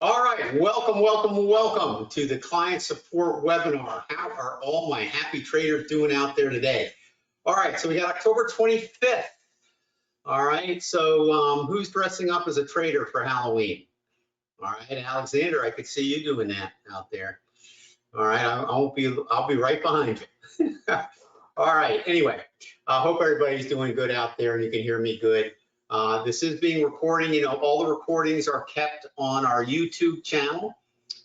All right, welcome to the client support webinar. How are all my happy traders doing out there today? All right, so we got October 25th. All right, so who's dressing up as a trader for Halloween? All right, Alexander, I could see you doing that out there. All right, I'll be right behind you. All right, anyway, I hope everybody's doing good out there and you can hear me good. This is being recorded. You know, all the recordings are kept on our YouTube channel.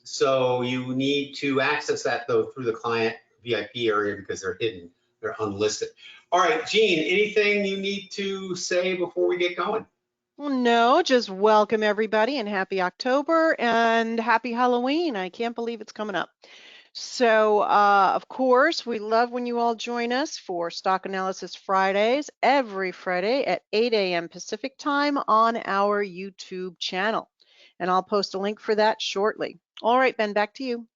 So you need to access that though through the client VIP area because they're hidden, they're unlisted. All right, Gene, anything you need to say before we get going? No, just welcome everybody and happy October and happy Halloween. I can't believe it's coming up. So, of course, we love when you all join us for Stock Analysis Fridays, every Friday at 8 a.m. Pacific time on our YouTube channel. And I'll post a link for that shortly. All right, Ben, back to you.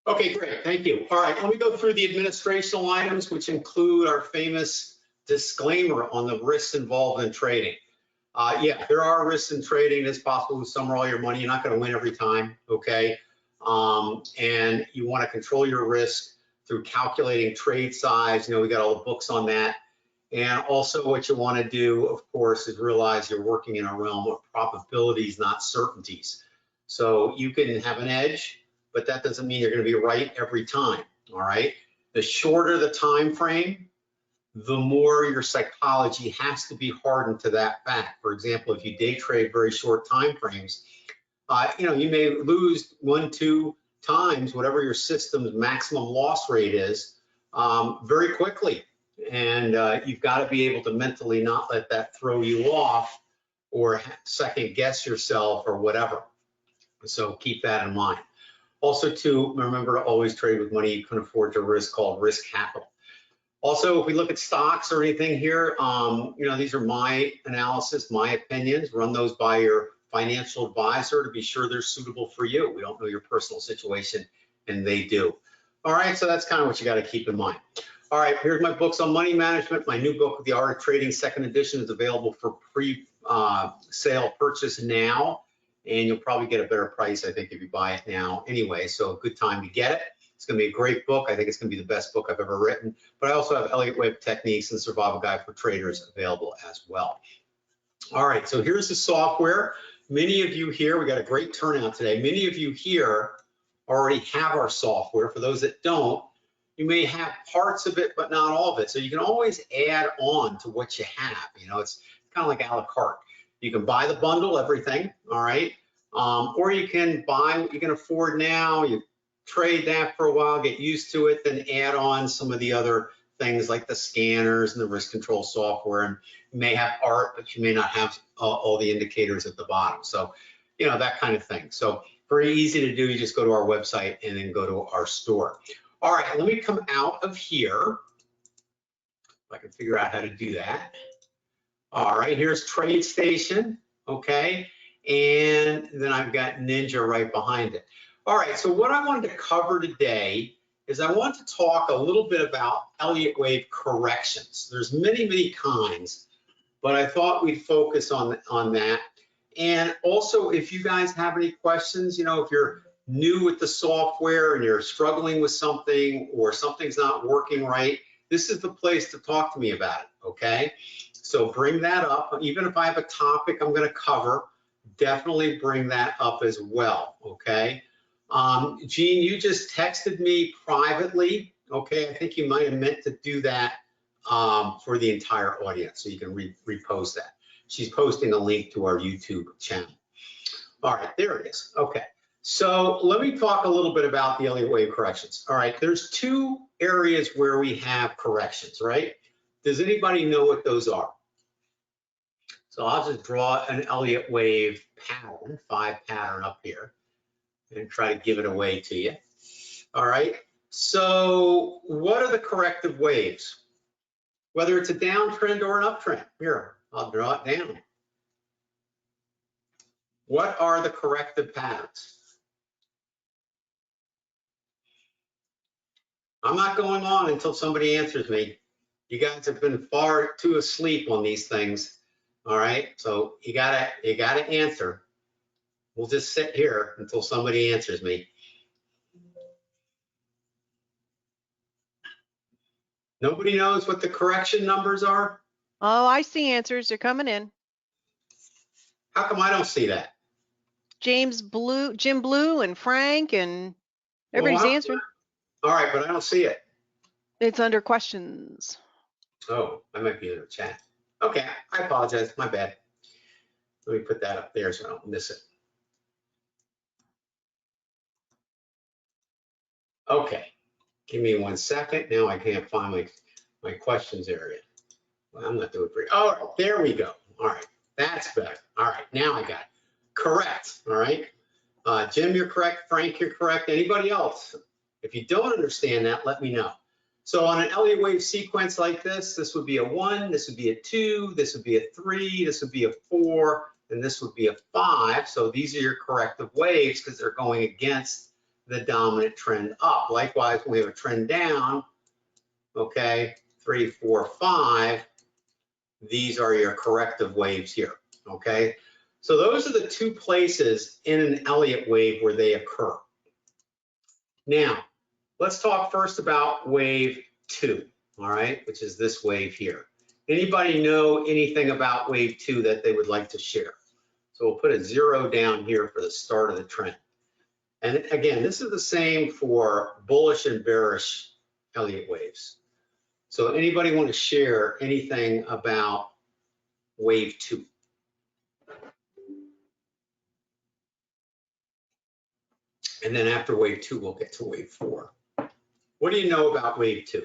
Okay, great, thank you. All right, let me go through the administrational items, which include our famous disclaimer on the risks involved in trading. Yeah, there are risks in trading. It's possible to summer all your money. You're not going to win every time, okay? And you want to control your risk through calculating trade size. You know, we got all the books on that. And also what you want to do, of course, is realize you're working in a realm of probabilities, not certainties. So you can have an edge, but that doesn't mean you're going to be right every time, all right? The shorter the time frame, the more your psychology has to be hardened to that fact. For example, if you day trade very short time frames, you know, you may lose 1-2 times whatever your system's maximum loss rate is very quickly. And you've got to be able to mentally not let that throw you off or second guess yourself or whatever. So keep that in mind. Also, to remember to always trade with money you can afford to risk, called risk capital. Also, if we look at stocks or anything here, you know, these are my analysis, my opinions. Run those by your financial advisor to be sure they're suitable for you. We don't know your personal situation, and they do. All right, so that's kind of what you got to keep in mind. All right, here's my books on money management. My new book, The Art of Trading, second edition, is available for pre-sale purchase now, and you'll probably get a better price, I think, if you buy it now anyway, so a good time to get it. It's going to be a great book. I think it's going to be the best book I've ever written. But I also have Elliott Web Techniques and Survival Guide for Traders available as well. All right, so here's the software. Many of you here, we got a great turnout today. Many of you here already have our software. For those that don't, you may have parts of it, but not all of it. So you can always add on to what you have. You know, it's kind of like a la carte. You can buy the bundle, everything, all right? Or you can buy what you can afford now. You trade that for a while, get used to it, then add on some of the other things like the scanners and the risk control software. And you may have art, but you may not have all the indicators at the bottom. So, you know, that kind of thing. So very easy to do. You just go to our website and then go to our store. All right, let me come out of here. If I can figure out how to do that. All right, here's TradeStation, okay? And then I've got Ninja right behind it. All right, so what I wanted to cover today is I want to talk a little bit about Elliott wave corrections. There's many kinds, but I thought we'd focus on that. And also, if you guys have any questions, you know, if you're new with the software and you're struggling with something or something's not working right, this is the place to talk to me about it, okay? So bring that up. Even if I have a topic I'm going to cover, definitely bring that up as well, okay? Gene, you just texted me privately, okay? I think you might have meant to do that for the entire audience, so you can repost that. She's posting a link to our YouTube channel. All right, there it is, okay. So let me talk a little bit about the Elliott wave corrections. All right, there's two areas where we have corrections, right? Does anybody know what those are? So I'll just draw an Elliott wave pattern, 5 pattern up here, and try to give it away to you. All right, so what are the corrective waves? Whether it's a downtrend or an uptrend. Here, I'll draw it down. What are the corrective patterns? I'm not going on until somebody answers me. You guys have been far too asleep on these things. All right, so you gotta answer. We'll just sit here until somebody answers me. Nobody knows what the correction numbers are? Oh, I see answers. They're coming in. How come I don't see that? Jim Blue, and Frank, and everybody's Well, answering. all right, but I don't see it. It's under questions. Oh, I might be in the chat. Okay, I apologize. My bad. Let me put that up there so I don't miss it. Okay, give me 1 second. Now I can't find my questions area. Well, I'm not doing pretty. Oh, there we go. All right, that's better. All right, now I got it. Correct. All right. Jim, you're correct. Frank, you're correct. Anybody else? If you don't understand that, let me know. So on an Elliott wave sequence like this would be a 1, this would be a 2, this would be a 3, this would be a 4, and this would be a 5. So these are your corrective waves because they're going against the dominant trend up. Likewise, when we have a trend down, okay, 3, 4, 5, these are your corrective waves here, okay? So those are the two places in an Elliott wave where they occur. Now, let's talk first about wave 2, all right, which is this wave here. Anybody know anything about wave 2 that they would like to share? So we'll put a 0 down here for the start of the trend. And again, this is the same for bullish and bearish Elliott waves. So anybody want to share anything about wave 2? And then after wave 2, we'll get to wave 4. What do you know about wave 2?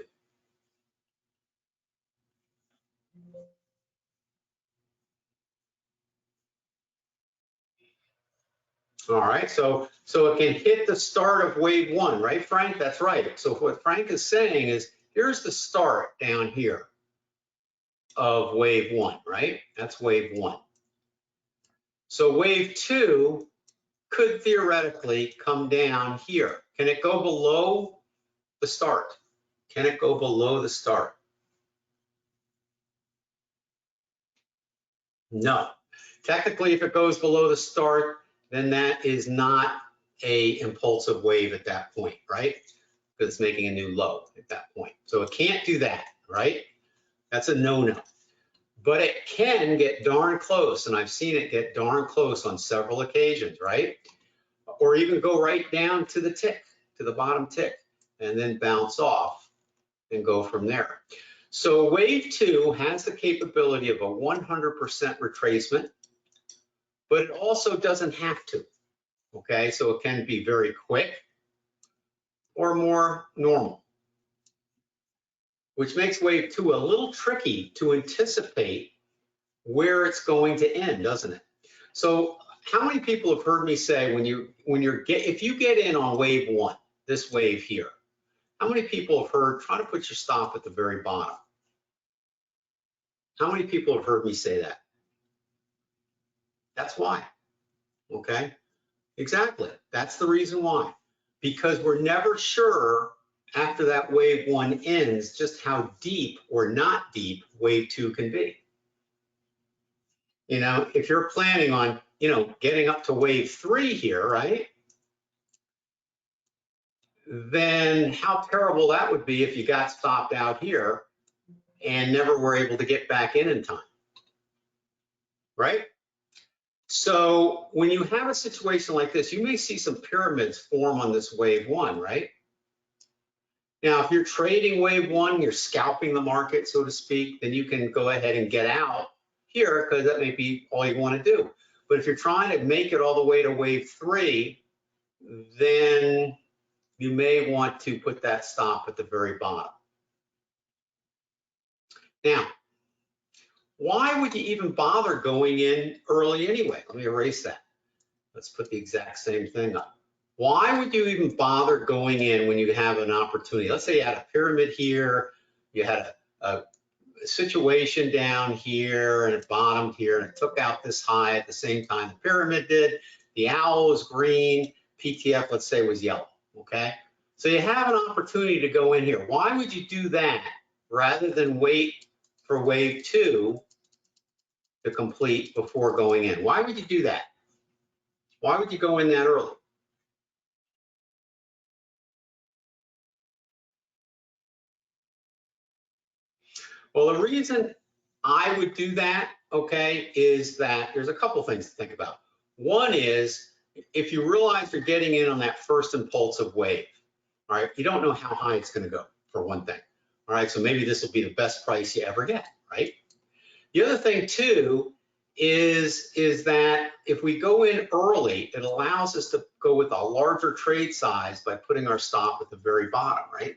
All right, so it can hit the start of wave 1, right, Frank? That's right. So what Frank is saying is, here's the start down here of wave 1, right? That's wave 1. So wave 2 could theoretically come down here. Can it go below the start? Can it go below the start? No. Technically, if it goes below the start, then that is not a impulsive wave at that point, right? Because it's making a new low at that point. So it can't do that, right? That's a no-no. But it can get darn close, and I've seen it get darn close on several occasions, right? Or even go right down to the tick, to the bottom tick, and then bounce off and go from there. So wave 2 has the capability of a 100% retracement, but it also doesn't have to, okay? So it can be very quick or more normal, which makes wave 2 a little tricky to anticipate where it's going to end, doesn't it? So how many people have heard me say if you get in on wave 1, this wave here, how many people have heard, try to put your stop at the very bottom? How many people have heard me say that? That's why, okay? Exactly, that's the reason why. Because we're never sure after that wave 1 ends just how deep or not deep wave 2 can be. You know, if you're planning on, getting up to wave 3 here, right? Then how terrible that would be if you got stopped out here and never were able to get back in time, right? So when you have a situation like this, you may see some pyramids form on this wave 1, right? Now, if you're trading wave 1, you're scalping the market, so to speak, then you can go ahead and get out here because that may be all you want to do. But if you're trying to make it all the way to wave 3, then you may want to put that stop at the very bottom. Now, why would you even bother going in early anyway? Let me erase that. Let's put the exact same thing up. Why would you even bother going in when you have an opportunity? Let's say you had a pyramid here, you had a situation down here and it bottomed here and it took out this high at the same time the pyramid did. The owl was green, PTF, let's say, was yellow, okay? So you have an opportunity to go in here. Why would you do that rather than wait for wave 2 to complete before going in? Why would you do that? Why would you go in that early? Well, the reason I would do that, okay, is that there's a couple things to think about. One is if you realize you're getting in on that first impulsive wave, all right, you don't know how high it's going to go, for one thing. All right, so maybe this will be the best price you ever get, right? The other thing too is that if we go in early, it allows us to go with a larger trade size by putting our stop at the very bottom, right?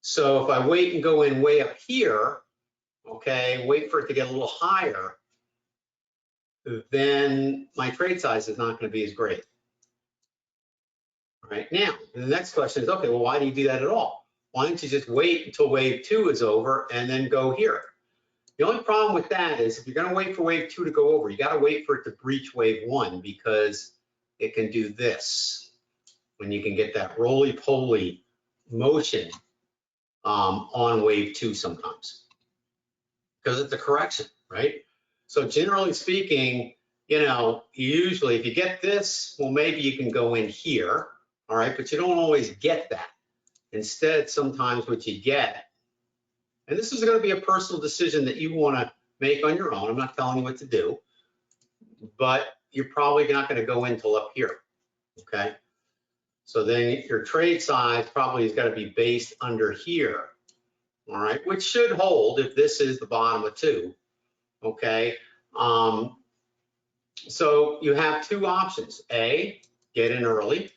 So if I wait and go in way up here, okay, wait for it to get a little higher, then my trade size is not going to be as great. All right, now, the next question is, okay, well, why do you do that at all? Why don't you just wait until wave 2 is over and then go here? The only problem with that is if you're going to wait for wave 2 to go over, you got to wait for it to breach wave 1 because it can do this when you can get that roly-poly motion on wave 2 sometimes because it's a correction, right? So generally speaking, you know, usually if you get this, well, maybe you can go in here, all right, but you don't always get that. Instead, sometimes what you get, and this is going to be a personal decision that you want to make on your own. I'm not telling you what to do, but you're probably not going to go in till up here, okay? So then your trade size probably has got to be based under here, all right, which should hold if this is the bottom of 2, okay? So you have two options. A, get in early,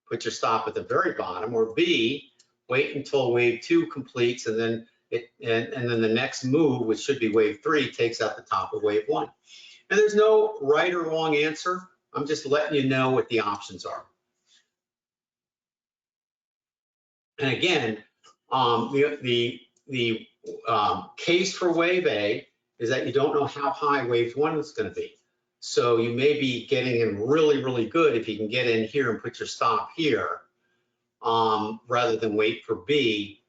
put your stop at the very bottom, or B, wait until wave 2 completes and then and then the next move, which should be wave 3, takes out the top of wave 1. And there's no right or wrong answer. I'm just letting you know what the options are. And again, the case for wave A is that you don't know how high wave 1 is going to be. So you may be getting in really, really good if you can get in here and put your stop here rather than wait for B,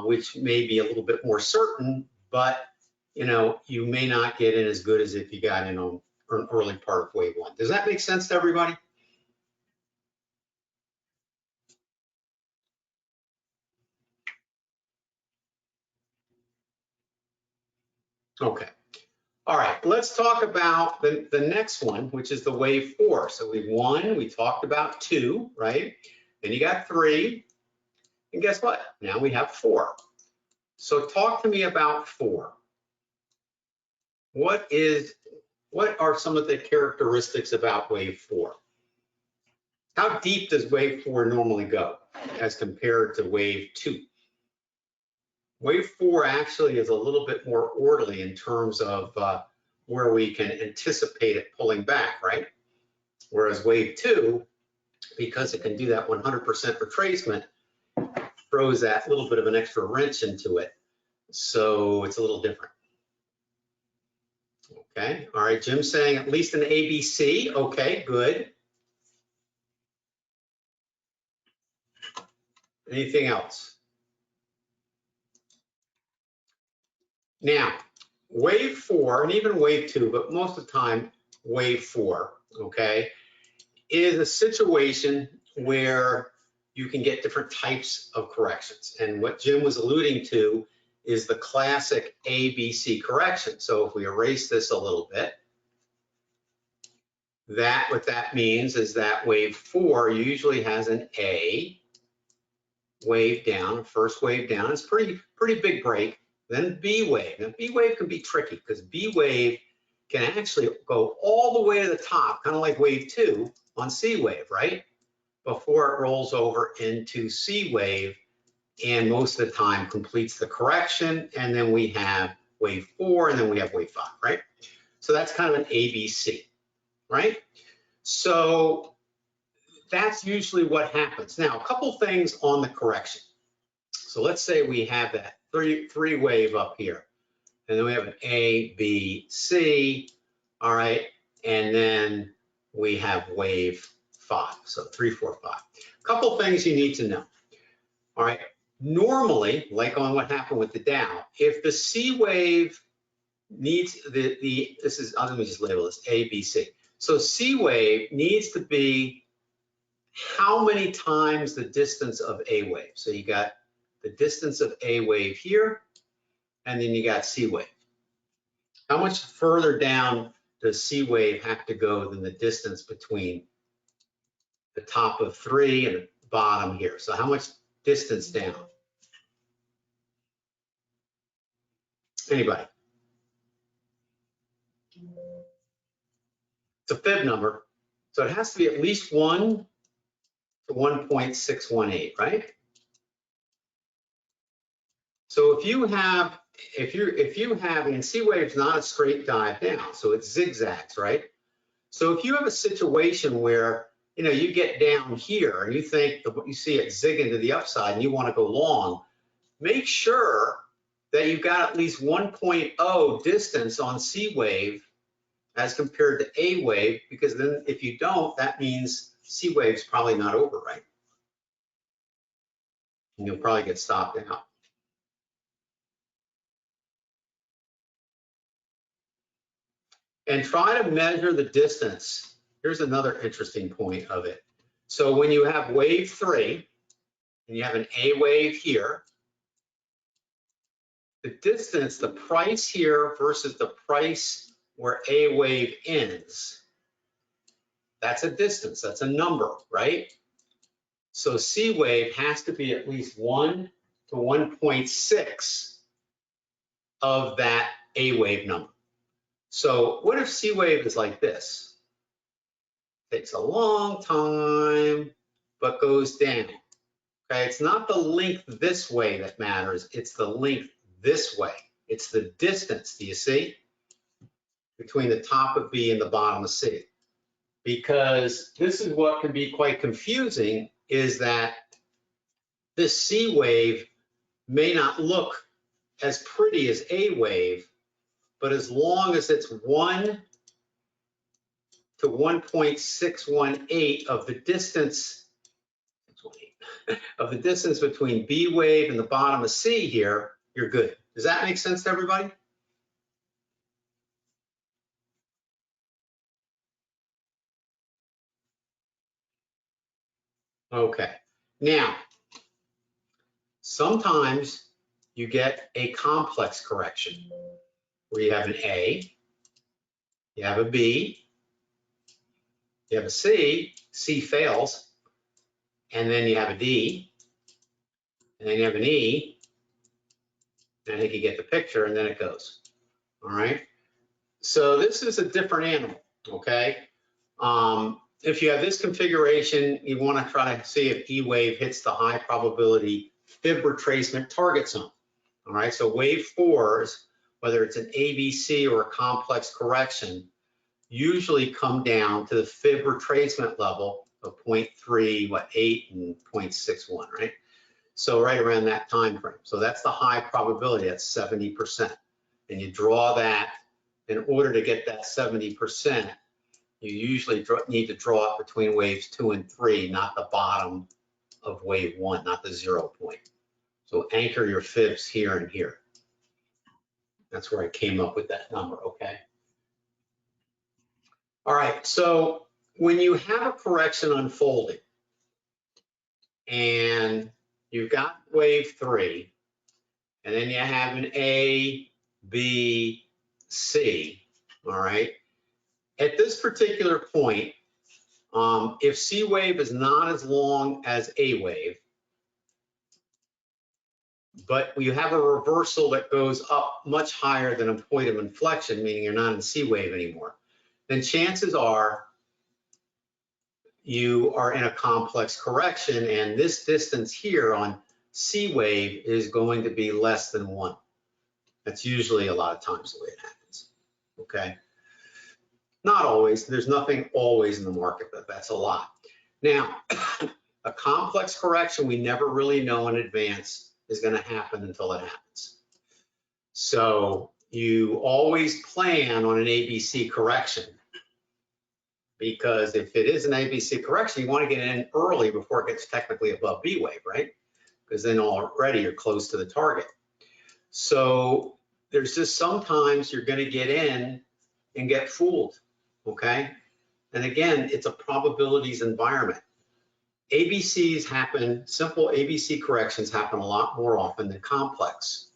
which may be a little bit more certain, but you know, you may not get in as good as if you got in on an early part of wave 1. Does that make sense to everybody? Okay. All right, let's talk about the next one, which is the wave 4. So we've 1, we talked about 2, right? Then you got 3, and guess what? Now we have 4. So talk to me about 4. What are some of the characteristics about wave 4? How deep does wave 4 normally go as compared to wave 2? Wave 4 actually is a little bit more orderly in terms of where we can anticipate it pulling back, right? Whereas wave 2, because it can do that 100% retracement, throws that little bit of an extra wrench into it. So it's a little different. Okay, all right, Jim's saying at least an ABC. Okay, good. Anything else? Now, wave 4, and even wave 2, but most of the time, wave 4, okay, is a situation where you can get different types of corrections. And what Jim was alluding to is the classic ABC correction. So if we erase this a little bit, what that means is that wave 4 usually has an A wave down, first wave down. It's pretty big break. Then B wave. Now B wave can be tricky because B wave can actually go all the way to the top, kind of like wave 2 on C wave, right? Before it rolls over into C wave and most of the time completes the correction. And then we have wave 4 and then we have wave 5, right? So that's kind of an ABC, right? So that's usually what happens. Now, a couple things on the correction. So let's say we have that three wave up here, and then we have an A, B, C, all right, and then we have wave 5, so 3, 4, 5. A couple things you need to know, all right. Normally, like on what happened with the Dow, if the C wave needs this is, let me just label this A, B, C. So C wave needs to be how many times the distance of A wave. So you got the distance of A wave here, and then you got C wave. How much further down does C wave have to go than the distance between the top of 3 and the bottom here? So how much distance down? Anybody? It's a fib number, so it has to be at least 1 to 1.618, right? So if you have, and C wave's not a straight dive down, so it zigzags, right? So if you have a situation where, you know, you get down here and you think that you see it zigging to the upside and you want to go long, make sure that you've got at least 1.0 distance on C wave as compared to A wave, because then if you don't, that means C wave's probably not over, right? And you'll probably get stopped out. And try to measure the distance. Here's another interesting point of it. So when you have wave 3 and you have an A wave here, the distance, the price here versus the price where A wave ends, that's a distance, that's a number, right? So C wave has to be at least 1 to 1.6 of that A wave number. So what if C wave is like this? Takes a long time, but goes down. Okay, it's not the length this way that matters, it's the length this way. It's the distance, do you see? Between the top of B and the bottom of C. Because this is what can be quite confusing, is that this C wave may not look as pretty as A wave, but as long as it's 1 to 1.618 of the distance between B wave and the bottom of C here, you're good. Does that make sense to everybody? Okay. Now, sometimes you get a complex correction where you have an A, you have a B, you have a C, C fails, and then you have a D, and then you have an E, and I think you get the picture, and then it goes. All right. So this is a different animal, okay? If you have this configuration, you want to try to see if E wave hits the high probability fib retracement target zone. All right, so wave 4s, whether it's an ABC or a complex correction, usually come down to the fib retracement level of 0.38 and 0.61, right? So right around that time frame. So that's the high probability, that's 70%. And you draw that, in order to get that 70%, you usually need to draw it between waves 2 and 3, not the bottom of wave 1, not the 0 point. So anchor your fibs here and here. That's where I came up with that number, okay? All right, so when you have a correction unfolding and you've got wave 3, and then you have an A, B, C, all right? At this particular point, if C wave is not as long as A wave, but you have a reversal that goes up much higher than a point of inflection, meaning you're not in C wave anymore, then chances are you are in a complex correction, and this distance here on C wave is going to be less than 1. That's usually a lot of times the way it happens, okay? Not always, there's nothing always in the market, but that's a lot. Now, a complex correction we never really know in advance is going to happen until it happens. So you always plan on an ABC correction, because if it is an ABC correction, you want to get in early before it gets technically above B wave, right? Because then already you're close to the target. So there's just sometimes you're going to get in and get fooled, okay? And again, it's a probabilities environment. ABCs happen, simple ABC corrections happen a lot more often than complex.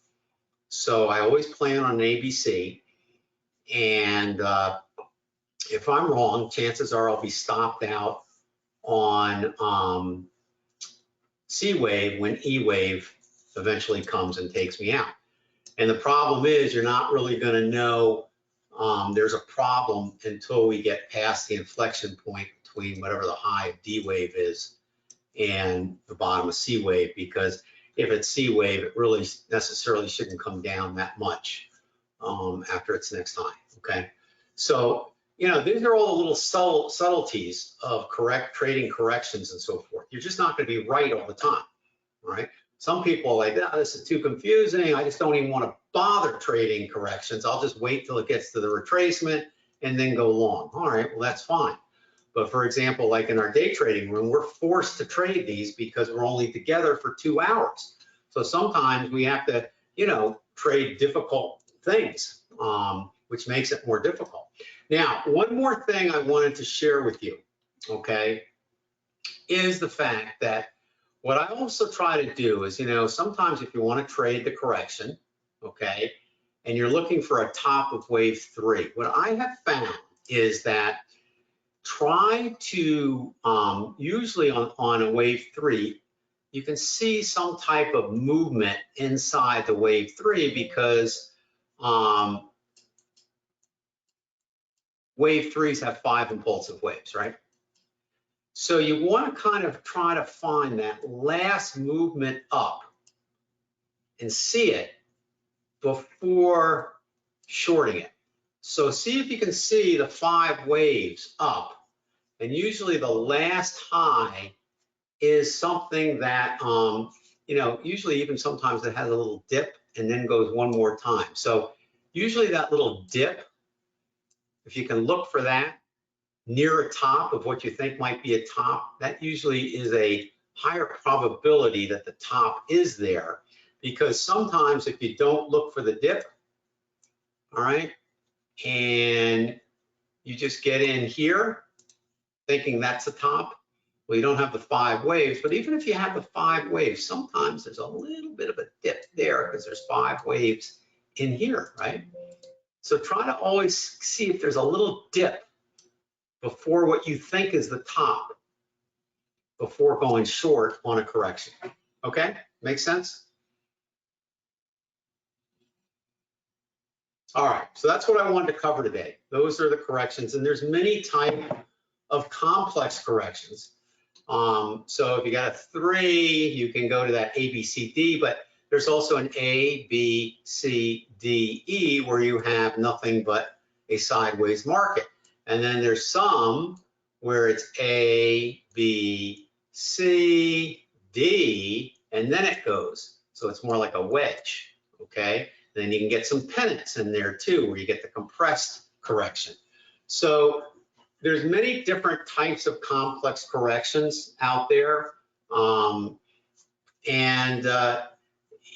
So I always plan on an ABC, and if I'm wrong, chances are I'll be stopped out on C wave when E wave eventually comes and takes me out. And the problem is you're not really going to know there's a problem until we get past the inflection point between whatever the high of D wave is and the bottom of C wave, because if it's C wave, it really necessarily shouldn't come down that much after its next high, okay? So, you know, these are all the little subtleties of trading corrections and so forth. You're just not going to be right all the time, all right? Some people are like, oh, this is too confusing. I just don't even want to bother trading corrections. I'll just wait till it gets to the retracement and then go long. All right, well, that's fine. But for example, like in our day trading room, we're forced to trade these because we're only together for 2 hours. So sometimes we have to, you know, trade difficult things, which makes it more difficult. Now, one more thing I wanted to share with you, okay, is the fact that what I also try to do is, you know, sometimes if you want to trade the correction, okay, and you're looking for a top of wave 3, what I have found is that try to, usually on a wave 3, you can see some type of movement inside the wave 3 because wave 3s have 5 impulsive waves, right? So you want to kind of try to find that last movement up and see it before shorting it. So see if you can see the 5 waves up, and usually the last high is something that, you know, usually even sometimes it has a little dip and then goes one more time. So usually that little dip, if you can look for that near a top of what you think might be a top, that usually is a higher probability that the top is there, because sometimes if you don't look for the dip, all right, and you just get in here thinking that's the top, well, you don't have the 5 waves, but even if you have the 5 waves, sometimes there's a little bit of a dip there because there's 5 waves in here, right? So try to always see if there's a little dip before what you think is the top before going short on a correction. Okay, makes sense? All right, so that's what I wanted to cover today. Those are the corrections, and there's many types of complex corrections. So if you got a 3, you can go to that A, B, C, D, but there's also an A, B, C, D, E, where you have nothing but a sideways market. And then there's some where it's A, B, C, D, and then it goes. So it's more like a wedge, okay? Then you can get some pennants in there too, where you get the compressed correction. So there's many different types of complex corrections out there.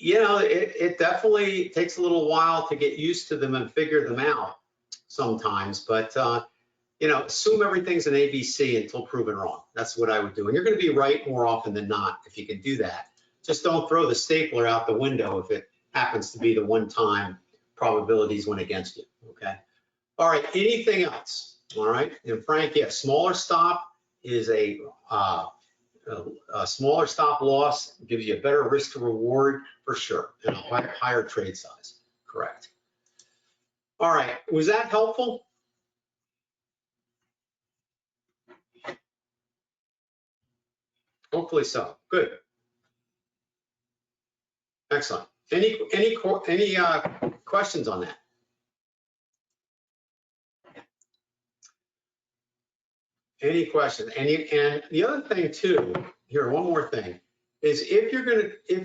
You know, it definitely takes a little while to get used to them and figure them out sometimes, but you know, assume everything's an ABC until proven wrong. That's what I would do. And you're going to be right more often than not if you can do that. Just don't throw the stapler out the window if it happens to be the one time probabilities went against you, okay? All right, anything else? All right, and Frank, yeah, smaller stop is a smaller stop loss gives you a better risk to reward for sure, and a higher trade size, correct. All right, was that helpful? Hopefully so, good. Excellent. Any questions on that? Any questions? And the other thing too, here, one more thing, is if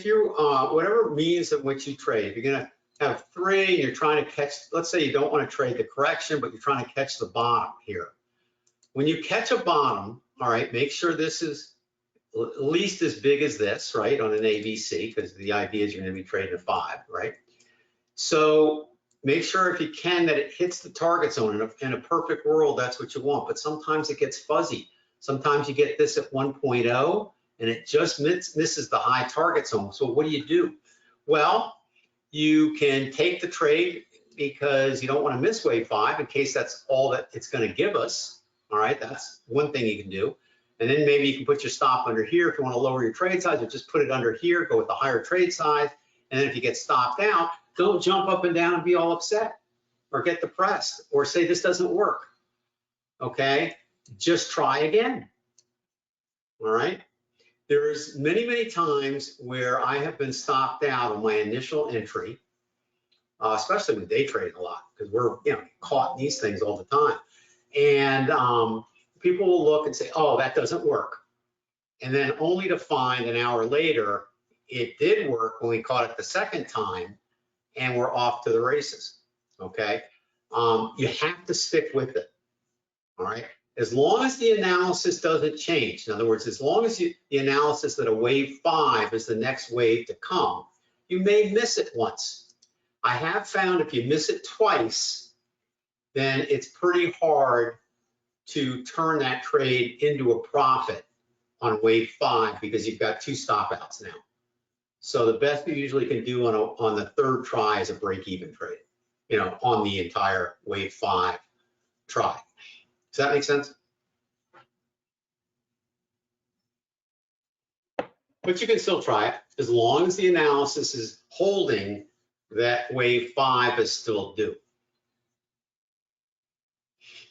you whatever means in which you trade, if you're gonna have 3 and you're trying to catch, let's say you don't want to trade the correction, but you're trying to catch the bottom here. When you catch a bottom, all right, make sure this is at least as big as this, right, on an ABC, because the idea is you're gonna be trading a 5, right? So make sure if you can that it hits the target zone. In a perfect world, that's what you want, but sometimes it gets fuzzy. Sometimes you get this at 1.0 and it just misses the high target zone. So what do? Well, you can take the trade because you don't want to miss wave 5 in case that's all that it's going to give us. All right, that's one thing you can do. And then maybe you can put your stop under here if you want to lower your trade size, or just put it under here, go with the higher trade size. And then if you get stopped out, don't jump up and down and be all upset or get depressed or say this doesn't work. Okay, just try again. All right. There's many times where I have been stopped out on my initial entry, especially with day trading a lot, because we're caught in these things all the time. And people will look and say, oh, that doesn't work. And then only to find an hour later, it did work when we caught it the second time and we're off to the races, okay? You have to stick with it, all right? As long as the analysis doesn't change, in other words, as long as the analysis that a wave 5 is the next wave to come, you may miss it once. I have found if you miss it twice, then it's pretty hard to turn that trade into a profit on wave 5 because you've got 2 stop outs now. So the best you usually can do on the third try is a break-even trade, on the entire wave 5 try. Does that make sense? But you can still try it as long as the analysis is holding that wave 5 is still due.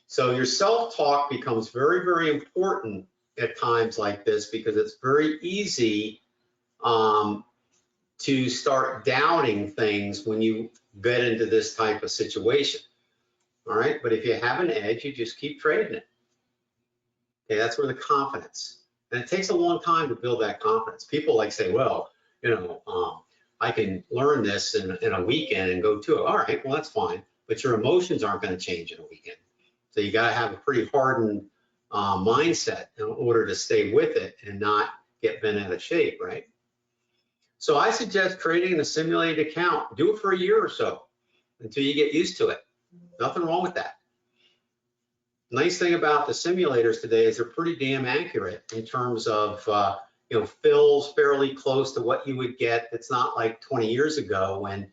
So your self-talk becomes very important at times like this because it's very easy to start doubting things when you get into this type of situation. All right, but if you have an edge, you just keep trading it. Okay, that's where the confidence. And it takes a long time to build that confidence. People like say, well, I can learn this in a weekend and go to it. All right, well, that's fine. But your emotions aren't going to change in a weekend. So you got to have a pretty hardened mindset in order to stay with it and not get bent out of shape, right? So I suggest creating a simulated account. Do it for a year or so until you get used to it. Nothing wrong with that. Nice thing about the simulators today is they're pretty damn accurate in terms of fills fairly close to what you would get. It's not like 20 years ago when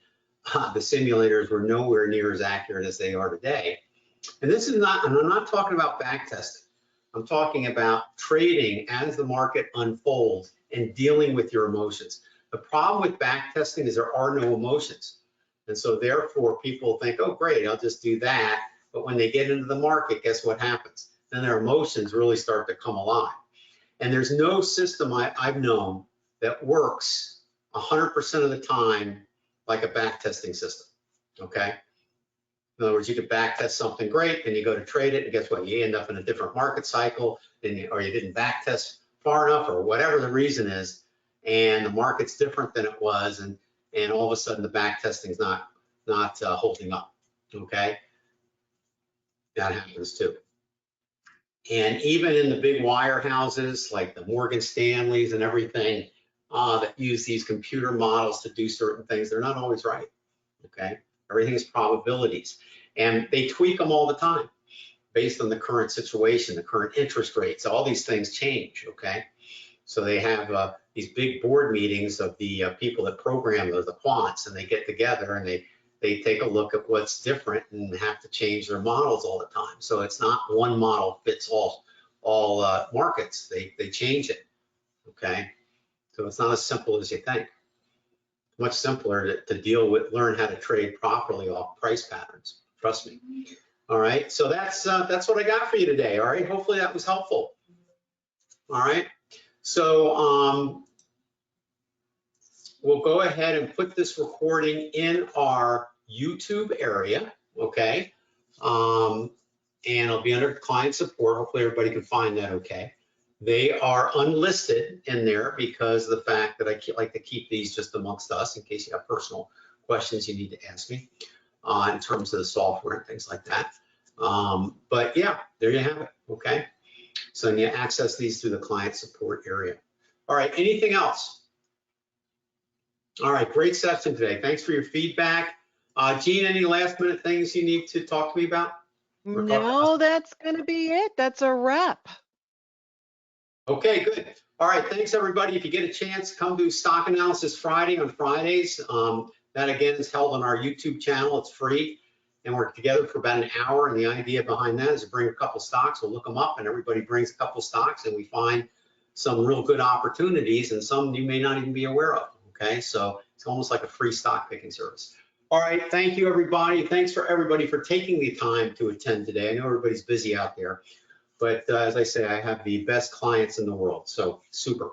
the simulators were nowhere near as accurate as they are today. And this is not, and I'm not talking about back testing. I'm talking about trading as the market unfolds and dealing with your emotions. The problem with back testing is there are no emotions. And so therefore people think, oh great, I'll just do that. But when they get into the market, guess what happens? Then their emotions really start to come alive. And there's no system I've known that works 100% of the time like a back testing system, okay? In other words, you could back test something great, then you go to trade it, and guess what? You end up in a different market cycle, or you didn't back test far enough, or whatever the reason is, and the market's different than it was, and all of a sudden the back testing's not holding up, okay? That happens too. And even in the big wirehouses like the Morgan Stanleys and everything that use these computer models to do certain things, they're not always right, okay? Everything is probabilities. And they tweak them all the time based on the current situation, the current interest rates, all these things change, okay? So they have these big board meetings of the people that program the quants, and they get together and they take a look at what's different and have to change their models all the time. So it's not one model fits all markets. They change it, okay? So it's not as simple as you think. Much simpler to deal with, learn how to trade properly off price patterns, trust me. All right, so that's what I got for you today, all right? Hopefully that was helpful. All right, so we'll go ahead and put this recording in our YouTube area, okay? And it'll be under client support. Hopefully everybody can find that okay. They are unlisted in there because of the fact that I like to keep these just amongst us in case you have personal questions you need to ask me in terms of the software and things like that. But yeah, there you have it, okay? So you access these through the client support area. All right, anything else? All right, great session today. Thanks for your feedback. Gene, any last minute things you need to talk to me about? No, that's going to be it. That's a wrap. Okay, good. All right, thanks everybody. If you get a chance, come do Stock Analysis Friday on Fridays. That again is held on our YouTube channel. It's free, and we're together for about an hour. And the idea behind that is to bring a couple stocks. We'll look them up, and everybody brings a couple stocks, and we find some real good opportunities, and some you may not even be aware of. Okay, so it's almost like a free stock picking service. All right, thank you everybody. Thanks for everybody for taking the time to attend today. I know everybody's busy out there. But as I say, I have the best clients in the world, so super.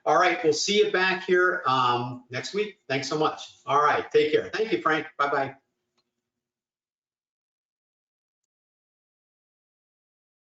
All right, we'll see you back here next week. Thanks so much. All right, take care. Thank you, Frank. Bye-bye.